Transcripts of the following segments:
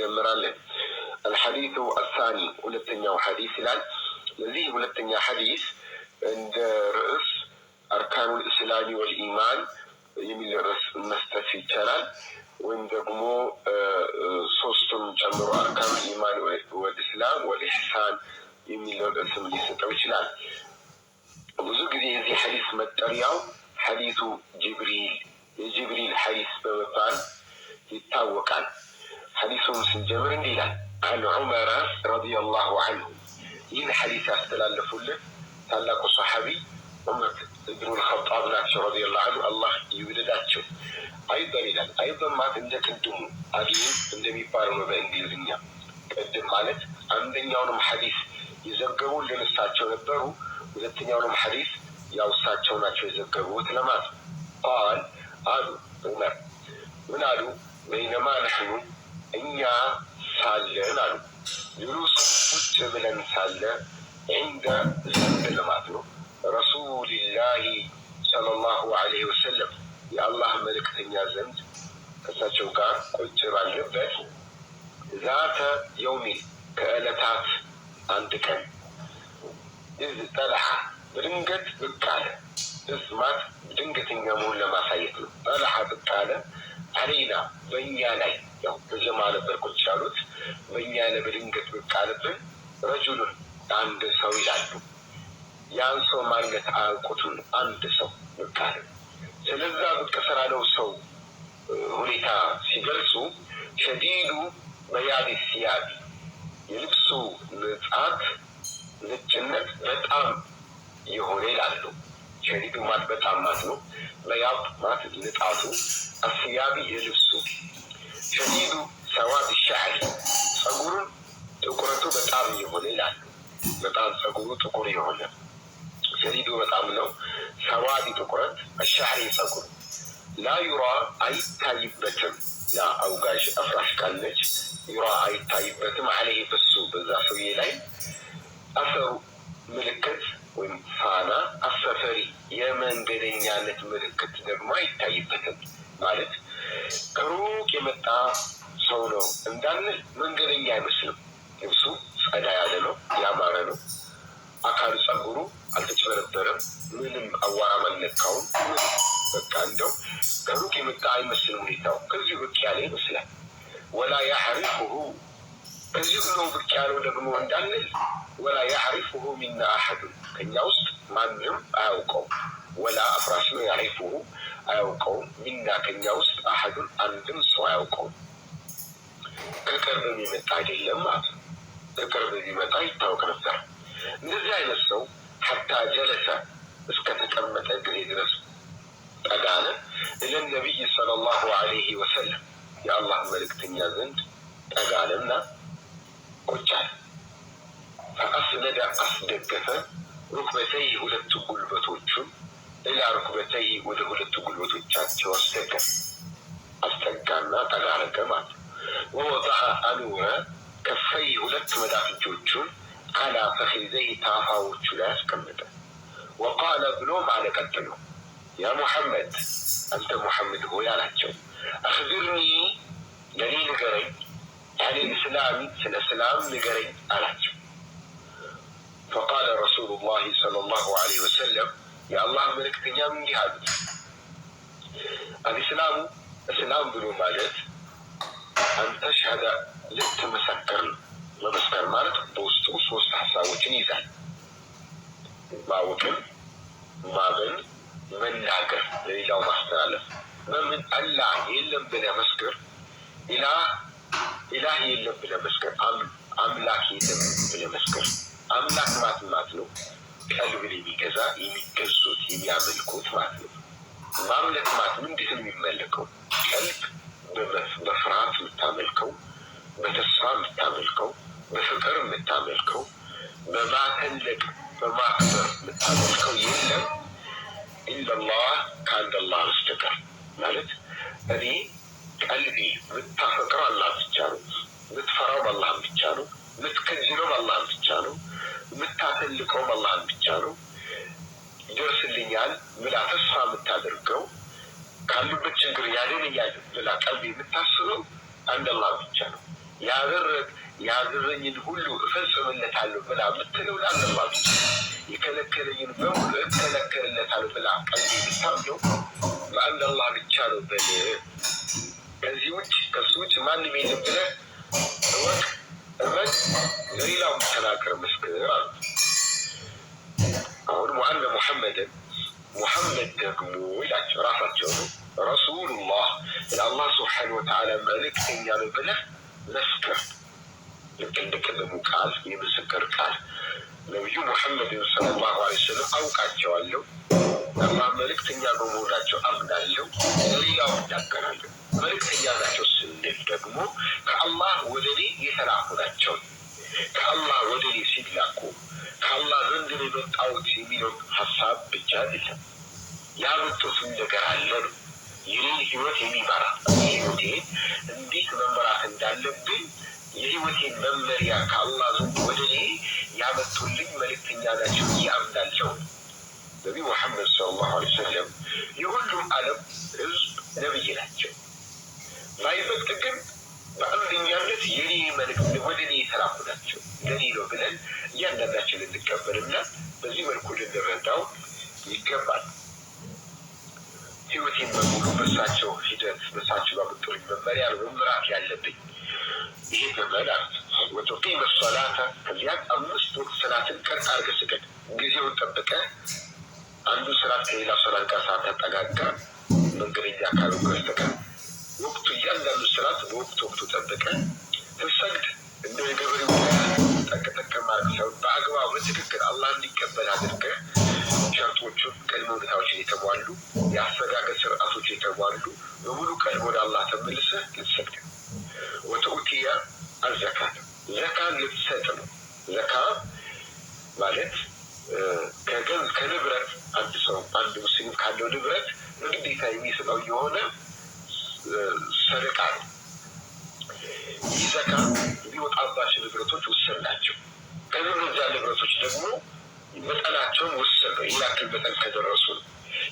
እንጀምራለን። الحديث الثاني ሁለተኛው ሐዲስ ይላል። ለዚህ ሁለተኛ ሐዲስ እንደ ርዕስ أركان الإسلام والإيمان የሚል ርዕስ መስጠት ይቻላል። ወይም ደግሞ ሶስቱን ጨምሮ أركان الإيمان والإسلام والإحسان የሚል ርዕስም ሊሰጠው ይችላል። ብዙ ጊዜ የዚህ ሐዲስ መጠሪያው ሐዲሱ ጅብሪል የጅብሪል ሐዲስ በመባል ይታወቃል። ሐዲሱን ስንጀምር እንዲህ ይላል عن عمر رضي الله عنه ይህን ሐዲስ ያስተላለፉልን ታላቁ ሰሐቢ ዑመር ኢብኑ አልኸጣብ ናቸው ረዲየላሁ ዐንሁ አላህ ይውደዳቸው። አይበል ይላል። አይበል ማለት እንደ ቅድሙ አዲም እንደሚባለው ነው በእንግሊዝኛ። ቅድም ማለት አንደኛውንም ሐዲስ የዘገቡልን እሳቸው ነበሩ። ሁለተኛውንም ሐዲስ ያው እሳቸው ናቸው የዘገቡት ለማለት ነው። ቃል አሉ ዑመር ምን አሉ? በይነማ ነሕኑ እኛ ሳለን አሉ ጁሉስ ቁጭ ብለን ሳለ عند ዘንድ ለማለት ነው ረሱልላሂ ሰለላሁ ዐለይሂ ወሰለም የአላህ መልእክተኛ ዘንድ ከእሳቸው ጋር ቁጭ ባለበት ዛተ የውሚን ከዕለታት አንድ ቀን إذ ጠለሐ በድንገት ብቅ አለ። እስማት ድንገተኛ መሆን ለማሳየት ነው። ጠለሐ ብቅ አለ አለይና በእኛ ላይ ያው በጀማ ነበር ቁጭ ያሉት። በእኛ ላይ በድንገት ብቅ አለብን ረጁሉን አንድ ሰው ይላሉ። ያን ሰው ማለት አያውቁትም። አንድ ሰው ብቅ አለ። ስለዛ ብቅ ስላለው ሰው ሁኔታ ሲገልጹ ሸዲዱ በያዲ ሲያቢ የልብሱ ንጻት ነጭነት በጣም የሆነ ይላሉ። ሸዲዱ ማለት በጣም ማለት ነው። በያድ ማለት ንጣቱ፣ አስያቢ የልብሱ፣ ሸዲዱ ሰዋድ ሻዕሪ ጸጉሩን ጥቁረቱ በጣም የሆነ ይላሉ። በጣም ጸጉሩ ጥቁር የሆነ ሸዲዱ በጣም ነው። ሰዋዲ ጥቁረት፣ አሻዕሪ ጸጉር ላ ዩራ አይታይበትም። ላ አውጋዥ አፍራሽ ቃለች። ዩራ አይታይበትም አለይህ በሱ በዛ ሰውዬ ላይ አሰሩ ምልክት ወይም ፋና አሰፈሪ የመንገደኛነት ምልክት ደግሞ አይታይበትም። ማለት ከሩቅ የመጣ ሰው ነው እንዳንል መንገደኛ አይመስልም። ልብሱ ጸዳ ያለ ነው፣ ያማረ ነው። አካሉ ጸጉሩ አልተጭበረበረም፣ ምንም አዋራም አልነካውም። በቃ እንደው ከሩቅ የመጣ አይመስልም ሁኔታው። ከዚሁ ብቅ ያለ ይመስላል። ወላ ያዕሪፉሁ ከዚሁ ነው ብቅ ያለው ደግሞ እንዳንል ወላ ያዕሪፉሁ ሚና አሐዱን ከኛ ውስጥ ማንም አያውቀውም። ወላ አፍራሽ ነው ያዕሪፉሁ አያውቀውም። ሚና ከኛ ውስጥ አሐዱን አንድም ሰው አያውቀውም። ከቅርብ የሚመጣ አይደለም ማለት ነው። ከቅርብ ቢመጣ ይታወቅ ነበር። እንደዚህ አይነት ሰው ሐታ ጀለሰ እስከተቀመጠ ጊዜ ድረስ ጠጋነ ኢለ ነቢይ ሰለላሁ ዐለይሂ ወሰለም የአላህ መልእክተኛ ዘንድ ጠጋነና ቁጭ አለ። ፈአስነደ አስደገፈ ሩክበተይ ሁለቱ ጉልበቶቹን ኢላ ሩክበተይ ወደ ሁለቱ ጉልበቶቻቸው አስጠጋና ጠጋ አረገ ማለት ነው። ወወضዐ አኑረ ከፈይ ሁለት መዳፍ እጆቹን አላ ፈኺዘይ ታፋዎቹ ላይ አስቀመጠ። ወቃለ ብሎ ማለ ቀጥሎ ያ ሙሐመድ አንተ ሙሐመድ ሆይ አላቸው አኽቢርኒ ለኔ ንገረኝ ያኔ እስላም ስለ እስላም ንገረኝ አላቸው። ፈቃለ ረሱሉላሂ ሰለላሁ ዐለይሂ ወሰለም የአላህ መልእክተኛም እንዲህ አሉት አልእስላሙ እስላም ብሎ ማለት አንተ ሸሃዳ ልትመሰክር ነው። መመስከር ማለት በውስጡ ሶስት ሀሳቦችን ይዛል። ማወቅን፣ ማመን፣ መናገር፣ ለሌላው ማስተላለፍ። በምን አላህ የለም ብለህ መስክር፣ ኢላህ የለም ብለህ መስክር፣ አምላክ የለም ብለህ መስክር። አምላክ ማለት ነው ቀልብን የሚገዛ የሚገዙት የሚያመልኩት ማለት ነው። ማምለክ ማለት እንዴት ነው የሚመለከው? ቀልብ በፍርሃት የምታመልከው፣ በተስፋ የምታመልከው፣ በፍቅር የምታመልከው፣ በማተለቅ በማክበር የምታመልከው የለም ኢላላህ ከአንድ አላህ በስተቀር ማለት እኔ ቀልቤ የምታፈቅረው አላህ ብቻ ነው፣ የምትፈራው አላህ ብቻ ነው፣ የምትከጅለው አላህ ብቻ ነው፣ የምታተልቀው አላህ ብቻ ነው። ይደርስልኛል ብላ ተስፋ የምታደርገው ካሉበት ችግር ያድነኛል ብላ ቀልቤ የምታስበው አንድ አላህ ብቻ ነው። ያ ያዘዘኝን ሁሉ እፈጽምለታለሁ ብላ የምትለው ለአላህ ብቻ፣ የከለከለኝን በሙሉ እከለከልለታለሁ ብላ ቀልቤ ብታምነው ለአላህ ብቻ ነው በል። ከሱ ውጭ ማንም የለም ብለህ እወቅ፣ እመን፣ ለሌላው ተናገር፣ መስክር አሉ። አሁን ወአነ ሙሐመድ ደግሞ ይላቸው ራሳቸው ነው ረሱሉላህ ለአላህ ስብሓነሁ ወተዓላ መልእክተኛ ነው ብለህ መስክር። ልክ እንደ ቀደሙ ቃል የምስክር ቃል ነቢዩ ሙሐመድን ሰለላሁ ዐለይሂ ወሰለም አውቃቸዋለሁ፣ አላህ መልእክተኛ በመሆናቸው አምናለሁ፣ ለሌላው እናገራለሁ። መልእክተኛ ናቸው ስንል ደግሞ ከአላህ ወደ እኔ የተላኩ ናቸው። ከአላህ ወደ እኔ ሲላኩ ከአላህ ዘንድ ነው የመጣሁት የሚለው ሀሳብ ብቻ አይደለም፣ ያመጡትም ነገር አለ ነው። ይህን ህይወት የሚመራ ህይወቴን እንዴት መመራት እንዳለብኝ የህይወቴን መመሪያ ከአላህ ዘንድ ወደ እኔ ያመጡልኝ መልእክተኛ ናቸው አምናለሁ። ነቢዩ ሙሐመድ ሰለላሁ ዐለይሂ ወሰለም የሁሉም ዓለም ህዝብ ነብይ ናቸው። ባይበልጥ ግን በአንደኛነት የኔ መልእክት ወደ እኔ የተላኩ ናቸው፣ ለኔ ነው ብለን እያንዳንዳችን እንቀበልና በዚህ መልኩ ልንረዳው ይገባል። ህይወቴን በሙሉ በሳቸው ሂደት በሳቸው ባመጡልኝ መመሪያ ነው መምራት ያለብኝ። ይሄ መመሪያ ወቱቂመ ሶላተ፣ ከዚያም 5 ወቅት ሰላትን ቀጥ አድርገህ ስገድ። ጊዜውን ጠብቀህ አንዱ ሰላት ከሌላ ሰላት ጋር ሳታጠጋጋ መንገደኛ ካልሆንክ በስተቀር ወቅቱ እያንዳንዱ ሰላት በወቅቱ ጠብቀህ ትሰግድ። እንደ ገበሬው ጠቅጠቅ ማድረግ ሳይሆን በአግባቡ በትክክል አላህ እንዲቀበል አድርገህ ሸርጦቹን ቅድመ ሁኔታዎችን የተሟሉ የአሰጋገድ ስርዓቶች የተሟሉ በሙሉ ቀድሞ ወደ አላህ ተመልሰህ ልትሰግድ። ወተኡቲያ አዘካት፣ ዘካን ልትሰጥ ነው። ዘካ ማለት ከንብረት አንድ ሙስሊም ካለው ንብረት በግዴታ የሚሰጠው የሆነ ሰደቃ ነው። ይህ ዘካ የሚወጣባቸው ንብረቶች ውስን ናቸው። ከነዚያ ንብረቶች ደግሞ መጠናቸውን ውስን ነው። ይህ ያክል መጠን ከደረሱ ነው።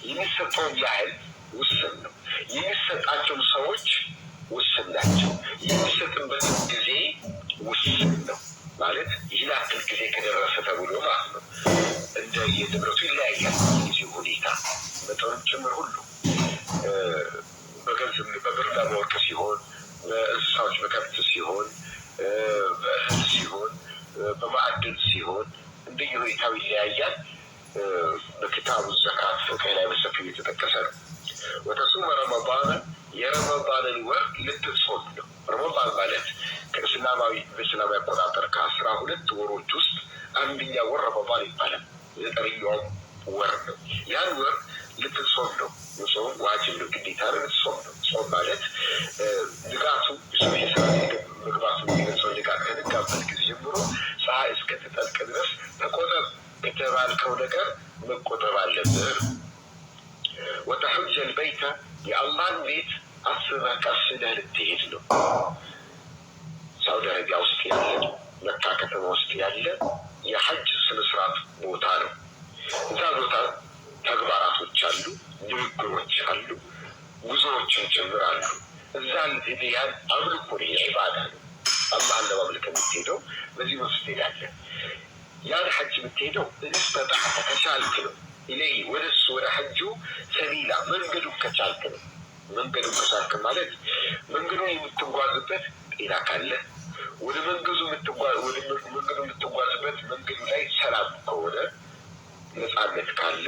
የሚሰጠውን ያህል ውስን ነው። የሚሰጣቸውን ሰዎች ውስን ናቸው። የሚሰጥበትን ጊዜ ውስን ነው። ማለት ይህን ያክል ጊዜ ከደረሰ ተብሎ ማለት ነው። እንደ የንብረቱ ይለያያል። ጊዜ ሁኔታ መጠኑም ጭምር ሁሉ በገንዘብ በብርና በወርቅ ሲሆን፣ በእንስሳዎች በከብት ሲሆን፣ በእህል ሲሆን፣ በማዕድን ሲሆን እንደየ ሁኔታው ይለያያል። በኪታቡ ዘካት ፍቅህ ላይ በሰፊው የተጠቀሰ ነው። ወተሱመ ረመዳን፣ የረመዳንን ወር ልትጾም ነው። ረመዳን ማለት በእስላማዊ አቆጣጠር ከ12 ወሮች ውስጥ አንደኛው ወር ረመዳን ይባላል። 9ኛው ወር ነው። ያን ወር ልትጾም ነው። ጾም ዋጅብ ነው፣ ግዴታ ነው። ልትጾም ነው። ጾም ማለት ንጋቱ ሰው የስራ መግባቱ የሚገልጸው ንጋት ከነጋበት ጊዜ ጀምሮ ፀሐይ እስከትጠልቅ ድረስ ተቆጠብ ከተባልከው ነገር መቆጠብ አለብህ። ወተሑጀል በይተ፣ የአላህን ቤት አስበህ ቀስደህ ልትሄድ ነው። ሳውዲ አረቢያ ውስጥ ያለ መካ ከተማ ውስጥ ያለ የሐጅ ስነስርዓት ቦታ ነው። እዛ ቦታ ተግባራቶች አሉ፣ ንግግሮች አሉ፣ ጉዞዎችን ጭምር አሉ። እዛ ያን አምልኮ ነው፣ ዒባዳ ነው። አላህን ለማምለክ የምትሄደው በዚህ ውስጥ ትሄዳለህ። ያን ሐጅ የምትሄደው እንስተጣዕተ ከቻልክ ነው። ኢለይ ወደ እሱ ወደ ሐጁ ሰቢላ መንገዱን ከቻልክ ነው። መንገዱን ከቻልክ ማለት መንገዱን የምትጓዝበት ጤና ካለ ወደ መንገዱ የምትጓዝበት መንገዱ ላይ ሰላም ከሆነ ነፃነት ካለ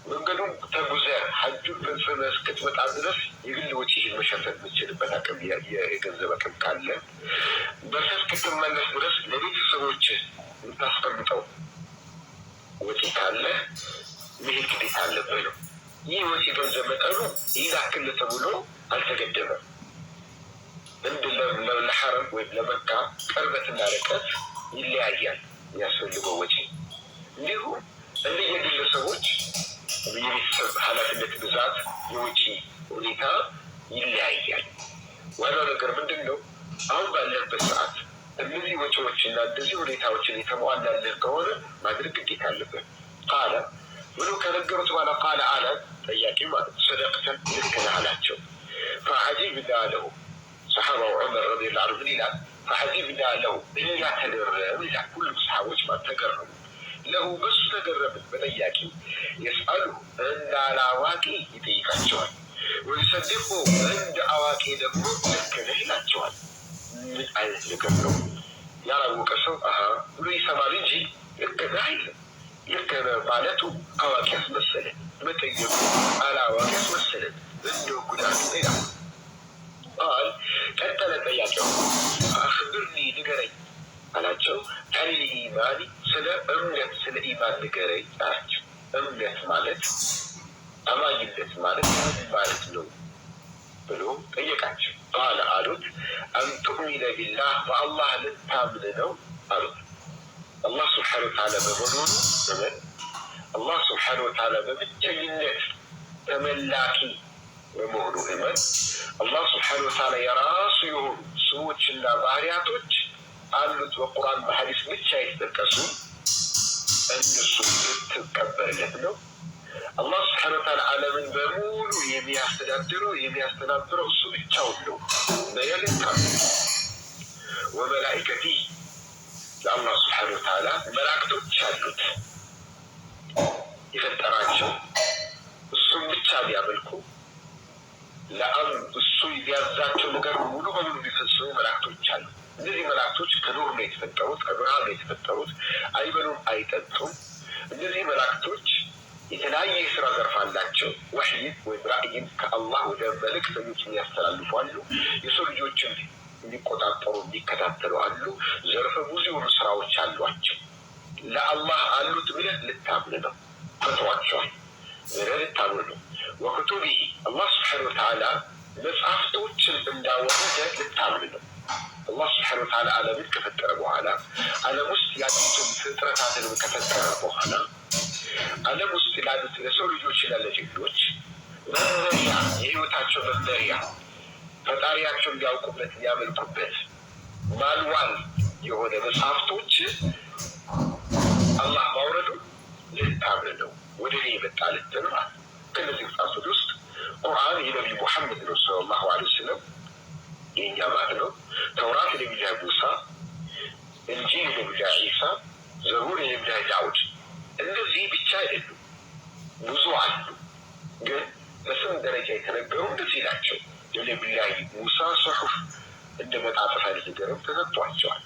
መንገዱን ተጉዘህ ሐጁን ፈጽመህ እስክትመጣ ድረስ የግል ወጪህን መሸፈን የምትችልበት አቅም የገንዘብ አቅም ካለ በሰት እስክትመለስ ድረስ ለቤተሰቦች የምታስቀምጠው ወጪ ካለ መሄድ ግዴታ አለብህ ነው። ይህ ወጪ ገንዘብ መጠኑ ይህ ያክል ተብሎ አልተገደበም። እንደ ለሐረም ወይም ለመካ ቅርበትና ርቀት ይለያያል የሚያስፈልገው ወጪ። እንዲሁም እንደየግለሰቦች የቤተሰብ ኃላፊነት ብዛት የወጪ ሁኔታ ይለያያል። ዋናው ነገር ምንድን ነው? አሁን ባለበት ሰዓት እነዚህ ወጪዎችና እንደዚህ ሁኔታዎችን የተሟላልህ ከሆነ ማድረግ ግዴታ አለብን። ቃለ ብሎ ከነገሩት በኋላ ቃለ አለ ጠያቂ ማለት ሰደቅተን ልክ ነህ አላቸው። ፈዐጂብና ለሁ صحابة عمر رضي الله عنه إلى فعجبنا له إلا تدرب إلى كل صحابة ما تقرب له بس تقرب بنياكي يسأله عند العواقي يتيك الجوال ويصدقه عند عواقي دمو لكنه لا الجوال من أين يقرب يرى وكسو وليس مالنجي لكنه هيلا لكنه مالته عواقي اسمسلة متى يقول على عواقي اسمسلة عنده قدام إلى قال كتل بياته أخبرني نقري على جو عن الإيمان سنة أمنت سنة إيمان نقري أرجو أمنت مالت أما يمنت مالت نو بلو أيكاج قال أرد أن تؤمن بالله والله لن تامنه أرد الله سبحانه وتعالى بمنون من الله سبحانه وتعالى بمجينة تملاكي ومهنو إمن الله سبحانه وتعالى يراس يهون سوتشنا بارياتوች አሉት በቁርአን በሐዲስ ብቻ ይተከሱ እነሱ ተቀበለለት ነው አላህ Subhanahu Wa Ta'ala ዓለምን በሙሉ የሚያስተዳድረው እሱ ብቻው ነው በየለካ ወመላእክቲ ለአላህ Subhanahu Wa Ta'ala መላእክቶች አሉት የፈጠራቸው እሱ ብቻ ቢያመልኩ ለአም እሱ ያዛቸው ነገር ሙሉ በሙሉ ቢፈጽሙ መላእክቶች አሉ እነዚህ መላእክቶች ከኑር ነው የተፈጠሩት ከብርሃን ነው የተፈጠሩት አይበሉም አይጠጡም እነዚህ መላእክቶች የተለያየ የሥራ ዘርፍ አላቸው ወህይ ወይ ራእይን ከአላህ ወደ መልእክተኞች የሚያስተላልፉ አሉ የሰው ልጆችን እንዲቆጣጠሩ እንዲከታተሉ አሉ ዘርፈ ብዙ የሆኑ ስራዎች አሏቸው ለአላህ አሉት ብለህ ልታምን ነው ፈጥሯቸዋል ብለህ ልታምን ነው ወክቱቢሂ አላህ Subhanahu Wa Ta'ala መጽሐፍቶችን እንዳወረደ ልታምን ነው الله سبحانه وتعالى ዓለምን ከፈጠረ በኋላ ዓለም ውስጥ ያሉትን ፍጥረታትን ከፈጠረ በኋላ ዓለም ውስጥ ያሉት የሰው ልጆች ለልጆች መመሪያ የህይወታቸው መመሪያ ፈጣሪያቸውን እንዲያውቁበት እንዲያመልኩበት ማንዋል የሆነ መጽሐፍቶች አላህ ማውረዱ ልታምን ነው ወደ እኔ የመጣለት ነው ከነዚህ መጽሐፍቶች ውስጥ ቁርአን የነብዩ ሙሐመድ ሰለላሁ ዐለይሂ ወሰለም የኛ ማለት ነው ተውራት የነብዩ ሙሳ እንጂል የነብዩ ዒሳ ዘቡር የነብዩ ዳውድ እነዚህ ብቻ አይደሉም ብዙ አሉ ግን በስም ደረጃ የተነገሩ እንደዚህ ናቸው የነብዩ ሙሳ ሱሑፍ እንደ መጣጥፍ አይደለም ተሰጥቷቸዋል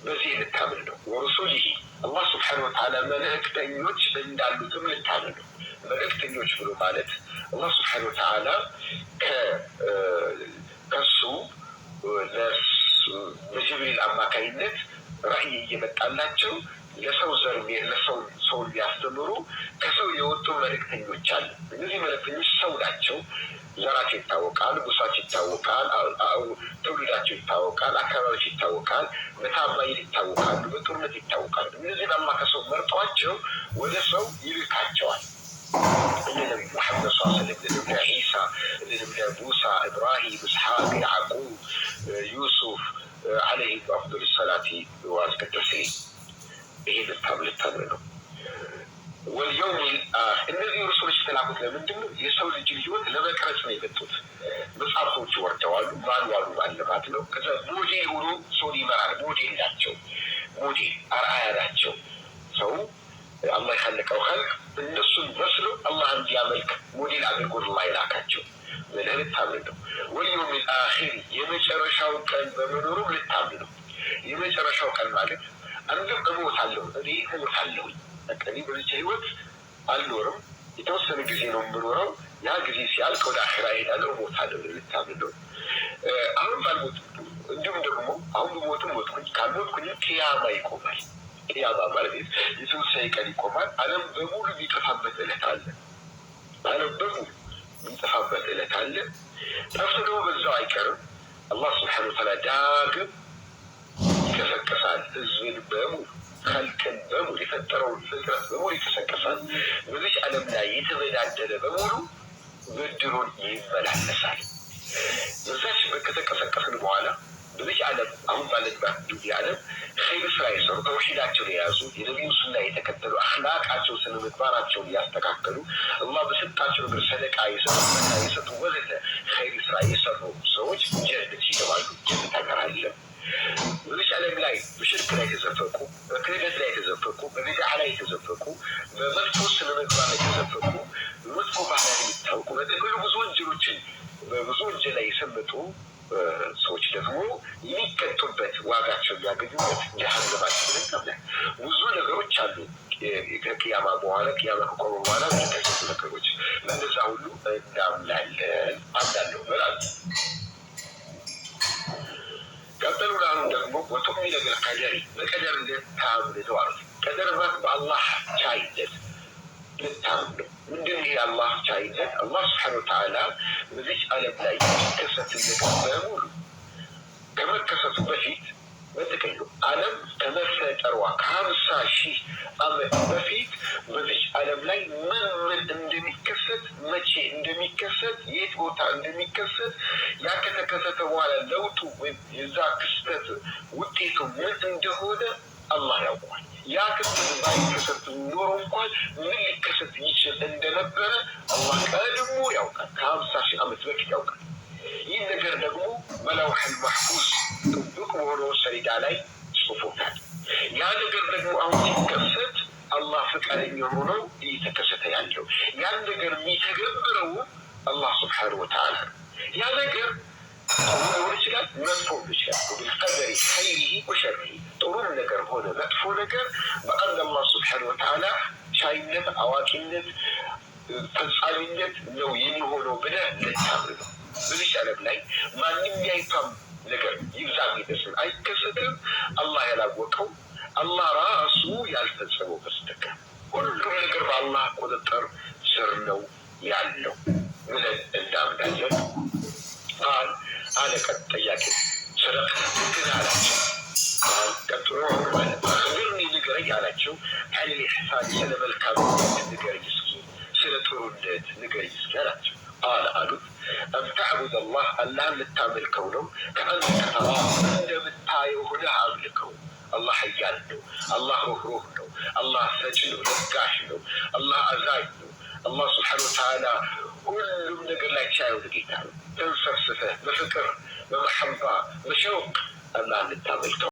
በዚህ ልታምን ነው ወረሱሊሂ አላህ Subhanahu Wa Ta'ala መልእክተኞች እንዳሉትም ልታምን ነው መልእክተኞች ብሎ ማለት አላህ Subhanahu Wa Ta'ala ከሱ በጅብሪል አማካይነት ራእይ እየመጣላቸው ለሰው ዘር ሰው ሊያስተምሩ ከሰው የወጡ መልእክተኞች አሉ እነዚህ መልእክተኞች ሰው ናቸው ዘራቸው ይታወቃል ጎሳቸው ይታወቃል ትውልዳቸው ይታወቃል አካባቢዎች ይታወቃል በታማኝ ይታወቃሉ በጦርነት ይታወቃሉ እነዚህን አላህ ከሰው መርጧቸው ወደ ሰው ይልካቸዋል النبي محمد صلى الله عليه وسلم النبي عيسى النبي موسى إبراهيم إسحاق يعقوب يوسف عليه أفضل الصلاة وأزكى التسليم إيه التمر واليوم الذي رسول اشتلاقت لمن دمه يسوي الجليون لما كانت سنيبتوت بس عرفوا شو ورتوالو ما الوالو معلمات له كذا مودي يقولوا سوري مرار مودي لاتشو مودي أرعايا لاتشو سو الله يخلقه خلق النسل رسله الله عندي عملك موديل عبد يقول الله يلاكاتشو من هذا التعبير واليوم الآخر يمشرشوا كان بمنورهم للتعبير يمشرشوا كان مالك أنهم أموت علوه أني أموت علوه أني بالجهوت علورم يتوصل جزينهم بنورهم يا جزي سيال كود آخرين أنا أموت علوه للتعبير أهم بالموت عندهم دقمو أهم بموتهم كان موت كنين كياما يكوبال كياما ማለት ኢየሱስ ሳይቀር ይቆማል ዓለም በሙሉ የሚጠፋበት ዕለት አለ ዓለም በሙሉ የሚጠፋበት ዕለት አለ ጠፍቶ ደግሞ በዛው አይቀርም አላህ Subhanahu Wa Ta'ala ዳግም ይቀሰቅሳል ህዝብን በሙሉ خلقን በሙሉ የፈጠረውን ፍጥረት በሙሉ ይቀሰቅሳል በዚህ ዓለም ላይ የተበዳደለ በሙሉ ብድሩን ይመላለሳል በዛች በተቀሰቀሰን በኋላ በዚህ ዓለም አሁን ባለንበት ዱንያ ዓለም ኸይር ስራ የሰሩ ተውሂዳቸውን የያዙ የነቢዩ ሱና የተከተሉ አኽላቃቸው ስነ ምግባራቸውን ያስተካከሉ አላህ በሰጣቸው ነገር ሰደቃ የሰጡ ወዘተ ኸይር ስራ የሰሩ ሰዎች ጀነት ይገባሉ። ጀነት ሀገር አለ። በዚህ ዓለም ላይ በሽርክ ላይ የተዘፈቁ፣ በክህደት ላይ የተዘፈቁ፣ በቢድዓ ላይ የተዘፈቁ፣ በመጥፎ ስነ ምግባር ላይ የተዘፈቁ፣ መጥፎ ባህል የሚታወቁ በጥቅሉ ብዙ ወንጀሎችን በብዙ ወንጀል ላይ የሰመጡ ሰዎች ደግሞ የሚቀጡበት ዋጋቸው ያገኙበት ጀሃነማችን እንቀበል። ብዙ ነገሮች አሉ። ከቅያማ በኋላ ቅያማ ከቆመ በኋላ የሚከሰቱ ነገሮች እነዛ ሁሉ እናምናለን አምናለሁ እላለሁ። ቀጥሎ አሁን ደግሞ ወቱእሚኑ ቢልቀደሪ በቀደር ልታምኑ ማለት ቀደር ማለት በአላህ ቻይነት ልታምኑ ነው። ምንድን ይሄ አላህ ቻይነት? አላህ ስብሓነሁ ወተዓላ በዚች ዓለም ላይ የሚከሰት ነገር በሙሉ ከመከሰቱ በፊት በጥቅሉ ዓለም ከመፈጠሯ ከ50,000 ዓመት በፊት በዚች ዓለም ላይ ምን እንደሚከሰት፣ መቼ እንደሚከሰት፣ የት ቦታ እንደሚከሰት፣ ያ ከተከሰተ በኋላ ለውጡ ወይም የዛ ክስተት ውጤቱ ምን እንደሆነ አላህ ያውቋል። ያ ክስተት ባይከሰት ኖሮ እንኳን ምን ሊከሰት ይችል እንደነበረ አላህ ቀድሞ ያውቃል። ከ50,000 ዓመት በፊት ያውቃል። ይህ ነገር ደግሞ በለውሐል መሕፉዝ ጥብቅ በሆነው ሰሌዳ ላይ ጽፎታል። ያ ነገር ደግሞ አሁን ሲከሰት አላህ ፈቃደኛ ሆነው እየተከሰተ ያለው ያን ነገር የሚተገብረው አላህ ስብሓነሁ ወተዓላ ነው። ያ ነገር ጥሩ ሊሆን ይችላል፣ መጥፎ ሊሆን ይችላል። ቢልቀደሪ ኸይሪሂ ወሸሪሂ ጥሩም ነገር ሆነ መጥፎ ነገር በአንድ አላህ ስብሓነሁ ወተዓላ ቻይነት፣ አዋቂነት፣ ፈጻሚነት ነው የሚሆነው ብለህ ልታምን ነው። በዚህ ዓለም ላይ ማንም ያይቷም ነገር ይብዛም ይመስል አይከሰትም አላህ ያላወቀው አላህ ራሱ ያልፈጸመው በስተቀር ሁሉም ነገር በአላህ ቁጥጥር ስር ነው ያለው ብለን እናምናለን። አለቀ ጠያቄ ሰደቅ ግን አላቸው። ቀጥሎ አኽቢርኒ ንገረኝ አላቸው። አን ልኢሕሳን ስለ መልካምነት ንገረኝ እስኪ፣ ስለ ጥሩነት ንገረኝ እስኪ አላቸው። ቃል አሉት አን ተዕቡድ አላህ አላህን ልታመልከው ነው። ከአንተ ተራህ እንደምታየው ሆነህ አምልከው። አላህ ኃያል ነው። አላህ ሩህሩህ ነው። አላህ ሰጪ ነው፣ ለጋሽ ነው። አላህ አዛኝ ነው። አላህ ስብሓነሁ ወተዓላ ሁሉም ነገር ላይ ቻየው ጌታ ነው። ተንሰፍስፈህ በፍቅር በመሐባ በሸውቅ አላህን ልታመልከው